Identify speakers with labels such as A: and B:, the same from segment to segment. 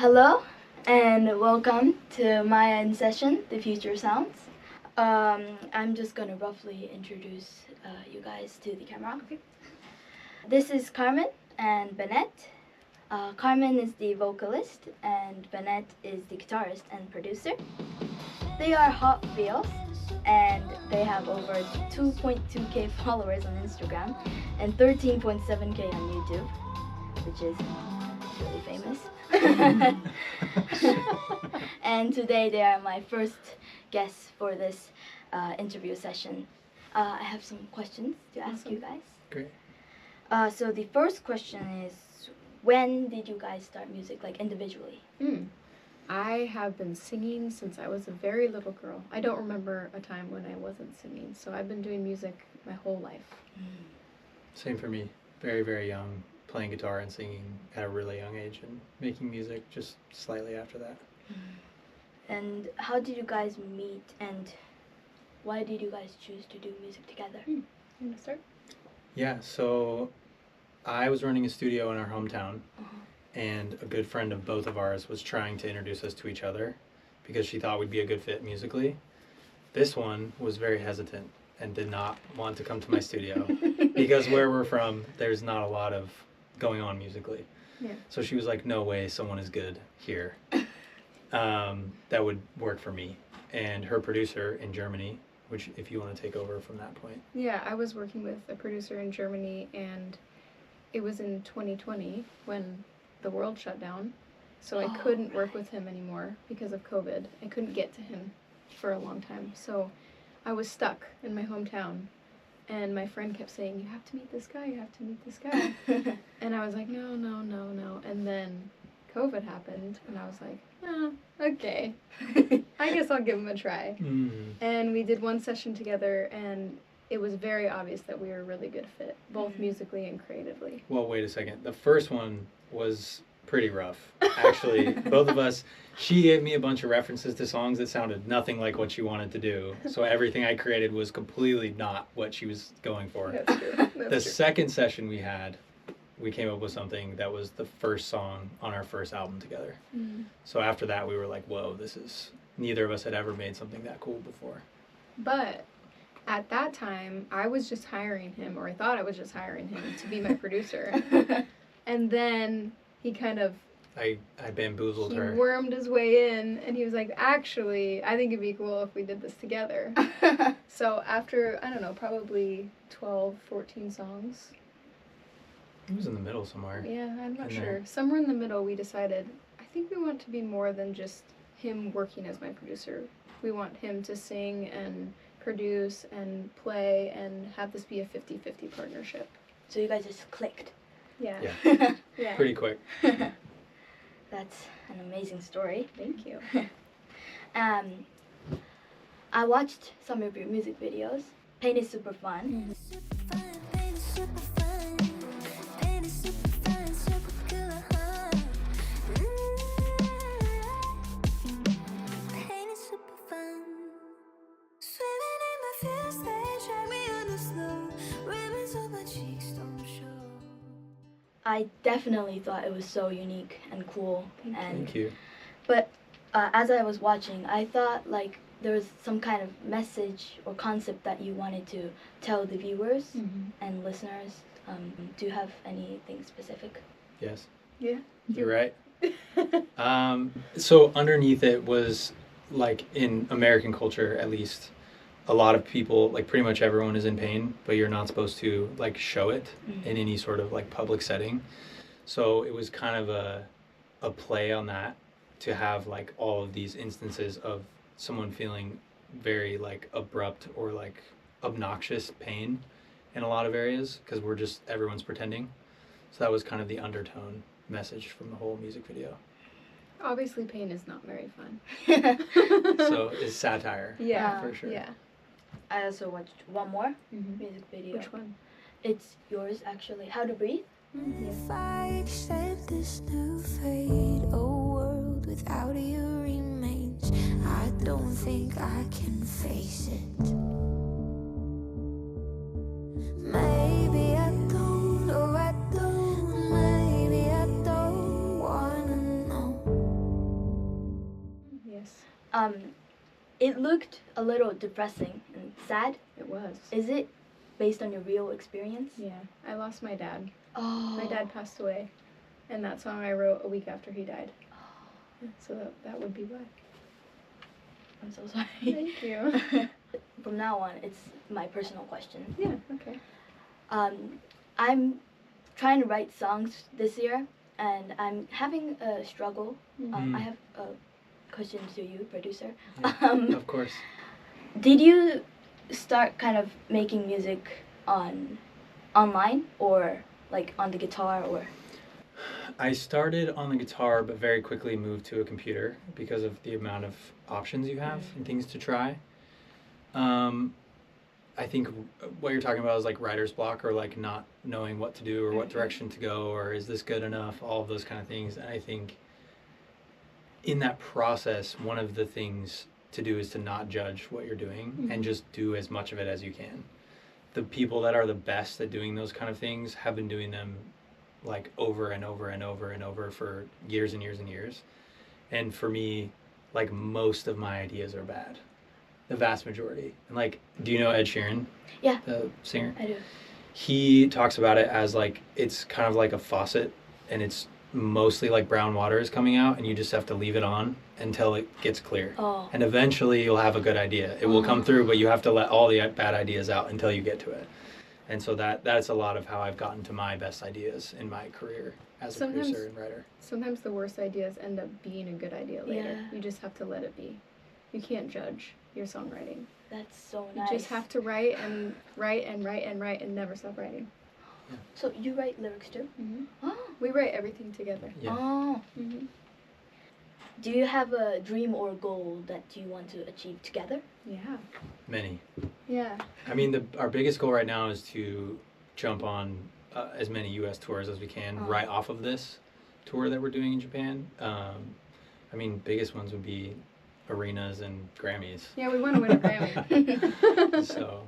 A: Hello and welcome to MAAYA in Session, The Future Sounds. I'm just gonna roughly introduce you guys to the camera.
B: Okay.
A: This is Carmen and Bennett. Carmen is the vocalist and Bennett is the guitarist and producer. They are HauteFeels and they have over 2.2k followers on Instagram and 13.7k on YouTube, which is really famous. And today they are my first guests for this interview session. I have some questions to ask you guys.
C: Great.
A: So the first question is, when did you guys start music, like individually?
B: I have been singing since I was a very little girl. I don't remember a time when I wasn't singing, so I've been doing music my whole life.
C: Same for me. Very, very young, playing guitar and singing at a really young age and making music just slightly after that.
A: And how did you guys meet and why did you guys choose to do music together?
B: You want to start?
C: Yeah, so I was running a studio in our hometown and a good friend of both of ours was trying to introduce us to each other because she thought we'd be a good fit musically. This one was very hesitant and did not want to come to my studio because where we're from, there's not a lot of going on musically.
B: Yeah.
C: So she was like, no way someone is good here. That would work for me. And her producer in Germany, which if you want to take over from that point.
B: Yeah, I was working with a producer in Germany, and it was in 2020 when the world shut down, so I couldn't work with him anymore because of COVID. I couldn't get to him for a long time, so I was stuck in my hometown, and my friend kept saying, you have to meet this guy, you have to meet this guy. And I was like, no, and then COVID happened, and I was like, okay, I guess I'll give him a try. And we did one session together, and it was very obvious that we were a really good fit, both musically and creatively.
C: Well, wait a second. The first one was pretty rough. Actually, both of us, she gave me a bunch of references to songs that sounded nothing like what she wanted to do. So everything I created was completely not what she was going for.
B: That's true.
C: The second session we had, we came up with something that was the first song on our first album together. So after that, we were like, whoa, neither of us had ever made something that cool before.
B: But at that time, I was just hiring him, or I thought I was just hiring him to be my producer. And then he kind of...
C: I bamboozled her.
B: He wormed his way in, and he was like, actually, I think it'd be cool if we did this together. So after, I don't know, probably 12, 14 songs.
C: It was in the middle somewhere.
B: Yeah, I'm not
C: In
B: sure.
C: there.
B: Somewhere in the middle, we decided, I think we want to be more than just him working as my producer. We want him to sing and produce and play and have this be a 50-50 partnership.
A: So you guys just clicked.
B: Yeah.
A: Yeah.
C: Pretty quick.
A: That's an amazing story.
B: Thank you.
A: I watched some of your music videos. Pain is super fun. I definitely thought it was so unique and cool.
C: Thank you.
A: But as I was watching, I thought like there was some kind of message or concept that you wanted to tell the viewers and listeners. Do you have anything specific?
C: Yes.
B: Yeah.
C: You're right. So underneath it was, like, in American culture at least, a lot of people, like pretty much everyone is in pain, but you're not supposed to like show it in any sort of like public setting. So it was kind of a play on that, to have like all of these instances of someone feeling very like abrupt or like obnoxious pain in a lot of areas, because everyone's pretending. So that was kind of the undertone message from the whole music video.
B: Obviously, pain is not very fun.
C: So it's satire.
B: Yeah,
C: for sure.
B: Yeah.
A: I also watched one more music video.
B: Which one?
A: It's yours, actually. How to Breathe.
D: If I accept this new fate, a world without you remains. I don't think I can face it. Maybe I don't, or I don't. Maybe I don't wanna know.
A: It looked a little depressing and sad.
B: It was.
A: Is it based on your real experience?
B: Yeah. I lost my dad.
A: Oh.
B: My dad passed away, and that song I wrote a week after he died. So that would be why.
A: I'm so sorry.
B: Thank you.
A: From now on, it's my personal question.
B: Yeah, okay.
A: I'm trying to write songs this year, and I'm having a struggle. I have a question to you, producer.
C: Yeah, of course.
A: Did you start kind of making music online or like on the guitar or?
C: I started on the guitar, but very quickly moved to a computer because of the amount of options you have and things to try. I think what you're talking about is like writer's block, or like not knowing what to do or what direction to go, or is this good enough, all of those kind of things. And I think in that process, one of the things to do is to not judge what you're doing and just do as much of it as you can. The people that are the best at doing those kind of things have been doing them like over and over and over and over for years and years and years. And for me, like most of my ideas are bad. The vast majority. And like, do you know Ed Sheeran?
A: Yeah.
C: The singer?
A: I do.
C: He talks about it as like, it's kind of like a faucet, and it's mostly like brown water is coming out, and you just have to leave it on until it gets clear.
A: Oh.
C: And eventually you'll have a good idea. It will come through, but you have to let all the bad ideas out until you get to it. And so that's a lot of how I've gotten to my best ideas in my career as a producer and writer.
B: Sometimes the worst ideas end up being a good idea later.
A: Yeah.
B: You just have to let it be. You can't judge your songwriting.
A: That's so nice.
B: You just have to write and write and write and write and never stop writing.
A: So you write lyrics too? Oh.
B: We write everything together.
C: Yeah.
A: Oh. Do you have a dream or goal that you want to achieve together?
B: Yeah.
C: Many.
B: Yeah.
C: I mean, our biggest goal right now is to jump on as many U.S. tours as we can right off of this tour that we're doing in Japan. I mean, biggest ones would be arenas and Grammys.
B: Yeah, we want to win a Grammy.
C: So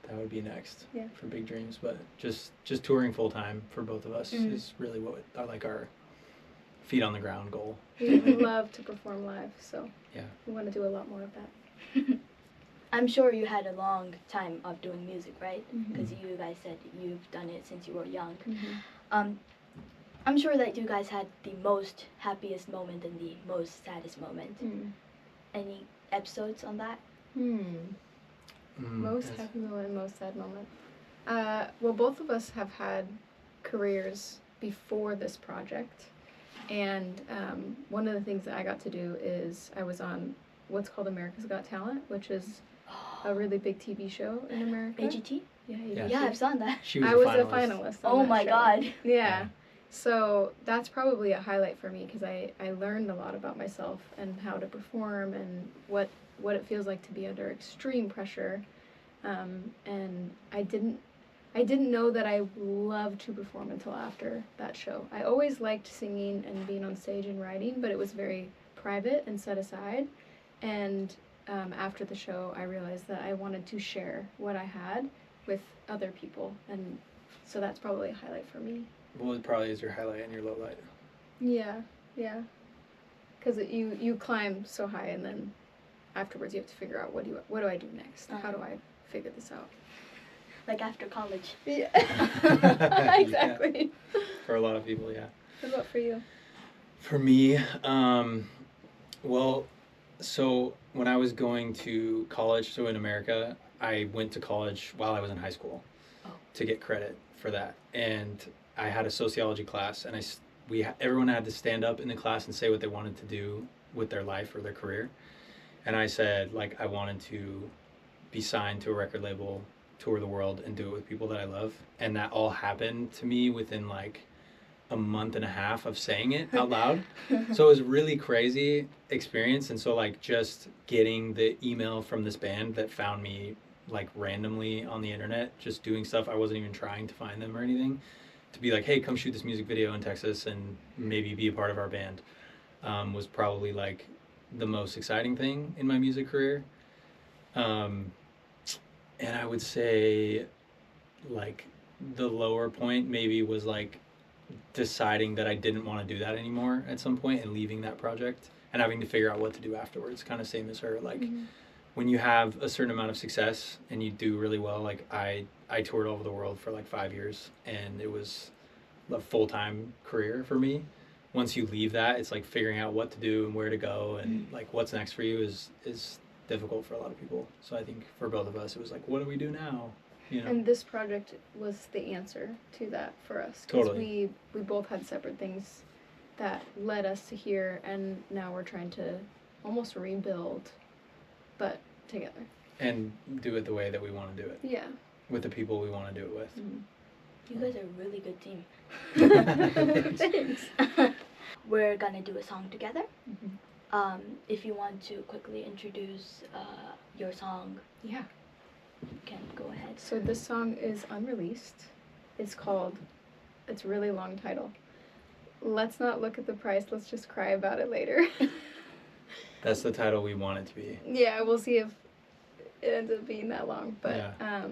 C: that would be next for big dreams. But just touring full time for both of us is really what are like our feet on the ground goal.
B: We love to perform live, so we want to do a lot more of that.
A: I'm sure you had a long time of doing music, right? Because you guys said you've done it since you were young. I'm sure that you guys had the most happiest moment and the most saddest moment. Any episodes on that?
B: Most happy moment and most sad moment. Well, both of us have had careers before this project. And one of the things that I got to do is I was on what's called America's Got Talent, which is a really big TV show in America.
A: AGT?
B: Yeah,
A: Yeah, I've seen that.
B: I was a finalist on
A: Oh
B: that
A: my
B: show.
A: god.
B: Yeah. So that's probably a highlight for me because I learned a lot about myself and how to perform and what it feels like to be under extreme pressure. And I didn't know that I loved to perform until after that show. I always liked singing and being on stage and writing, but it was very private and set aside. And after the show, I realized that I wanted to share what I had with other people. And so that's probably a highlight for me.
C: Well, it probably is your highlight and your low light.
B: Yeah. Because you climb so high, and then afterwards you have to figure out what do I do next? How do I figure this out?
A: Like after college.
B: Yeah. Exactly.
C: Yeah. For a lot of people, yeah.
B: What about for you?
C: For me, well, so when I was going to college, so in America, I went to college while I was in high school to get credit for that. And I had a sociology class, and everyone had to stand up in the class and say what they wanted to do with their life or their career. And I said, like, I wanted to be signed to a record label, tour the world, and do it with people that I love. And that all happened to me within like a month and a half of saying it out loud. So it was a really crazy experience. And so like just getting the email from this band that found me like randomly on the internet, just doing stuff, I wasn't even trying to find them or anything, to be like, hey, come shoot this music video in Texas and maybe be a part of our band, was probably like the most exciting thing in my music career. And I would say like the lower point maybe was like deciding that I didn't want to do that anymore at some point and leaving that project and having to figure out what to do afterwards, kind of same as her. Like when you have a certain amount of success and you do really well, like I toured all over the world for like 5 years, and it was a full-time career for me. Once you leave that, it's like figuring out what to do and where to go, and like what's next for you is difficult for a lot of people. So I think for both of us, it was like, what do we do now? You know?
B: And this project was the answer to that for us. 'Cause
C: Totally.
B: we both had separate things that led us to here, and now we're trying to almost rebuild, but together.
C: And do it the way that we want to do it,
B: Yeah.
C: with the people we want to do it with.
A: You guys are a really good team.
B: Thanks.
A: We're gonna do a song together. If you want to quickly introduce your song,
B: Yeah.
A: you can go ahead.
B: So this song is unreleased. It's called, it's a really long title. Let's not look at the price, let's just cry about it later.
C: That's the title we want it to be.
B: Yeah, we'll see if it ends up being that long. But
C: Yeah.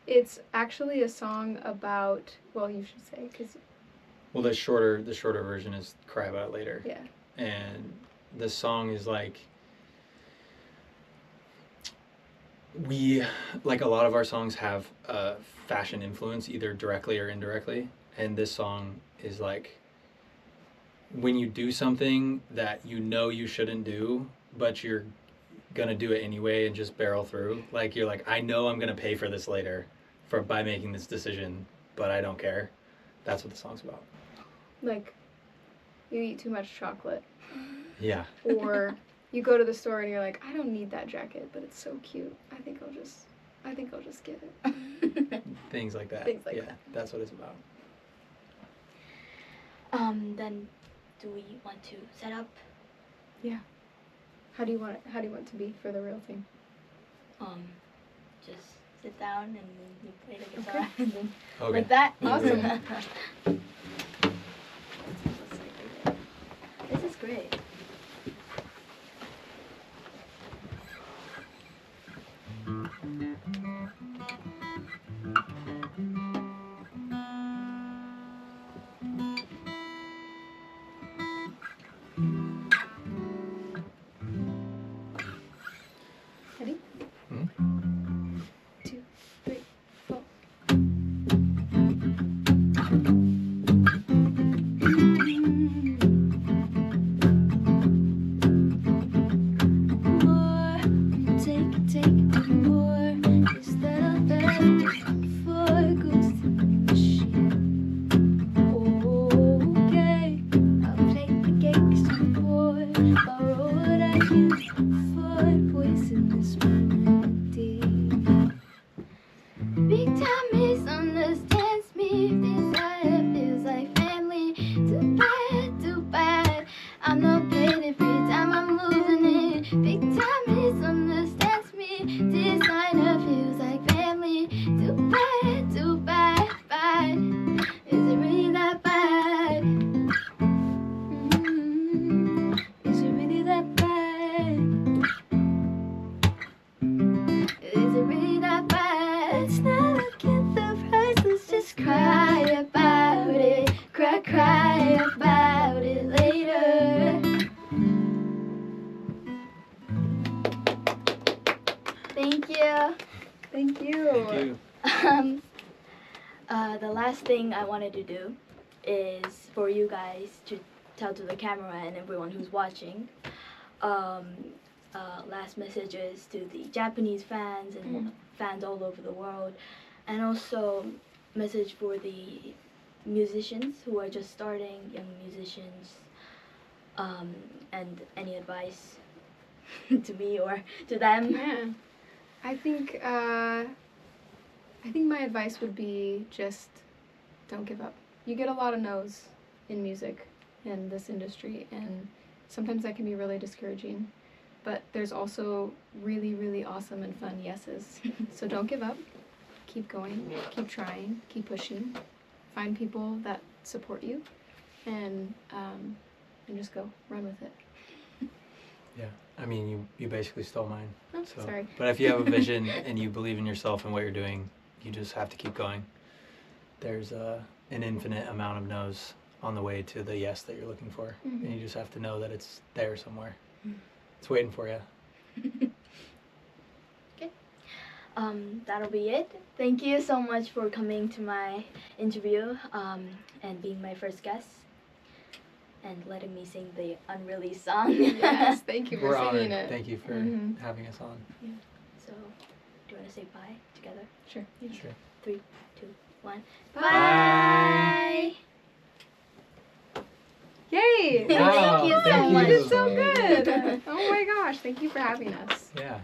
B: It's actually a song about, well, you should say, because,
C: Well, the shorter version is Cry About It Later.
B: yeah.
C: And the song is like, we, like a lot of our songs have a fashion influence, either directly or indirectly. And this song is like, when you do something that you know you shouldn't do, but you're gonna do it anyway and just barrel through. Like, you're like, I know I'm gonna pay for this later by making this decision, but I don't care. That's what the song's about.
B: Like, you eat too much chocolate,
C: Yeah.
B: or you go to the store and you're like, I don't need that jacket, but it's so cute. I think I'll just get it.
C: Things like that.
B: Things like
C: yeah,
B: that.
C: That's what it's about.
A: Then do we want to set up?
B: Yeah. How do you want it to be for the real thing?
A: Just sit down and then you play the guitar and then
C: Okay.
A: like that.
C: Yeah,
A: Awesome.
C: yeah.
A: This is great.
B: Ready? 2, 3, 4.
D: More, take more. Instead of that, before goes to the machine. Okay, I'll play the game some more. Borrow what I used for poison this melody. Big time misunderstands me. Desire feels like family. Too bad. I'm not paid every time I'm losing it. Big time misunderstands me. Designer feels like family. Too bad. Is it really that bad? Is it really that bad? Is it really that bad? Let's not look at the price, let's just cry about it. Cry about it later. Thank you.
B: Thank you.
C: Thank you.
A: The last thing I wanted to do is for you guys to tell to the camera and everyone who's watching last messages to the Japanese fans and fans all over the world, and also message for the musicians who are just starting, young musicians, and any advice to me or to them.
B: Yeah. I think my advice would be just don't give up. You get a lot of no's in music in this industry, and sometimes that can be really discouraging. But there's also really, really awesome and fun yeses. So don't give up. Keep going. Keep trying. Keep pushing. Find people that support you, and just go. Run with it.
C: Yeah. I mean, you basically stole mine.
B: Oh,
C: So,
B: sorry.
C: But if you have a vision and you believe in yourself and what you're doing, you just have to keep going. there's an infinite amount of no's on the way to the yes that you're looking for.
B: Mhm.
C: And you just have to know that it's there somewhere. It's waiting for you.
A: Okay. That'll be it. Thank you so much for coming to my interview and being my first guest and letting me sing the unreleased song.
B: Yes, thank you for
C: We're
B: singing
C: honored.
B: it.
C: Thank you for
B: Mhm.
C: having us on.
A: So, do you want to say bye together?
B: Sure.
C: Sure.
A: 3, 2, 1.
B: Bye. Yay!
A: Thank you so
C: Thank
A: much.
B: You did so good. Oh my gosh, thank you for having us.
C: Yeah.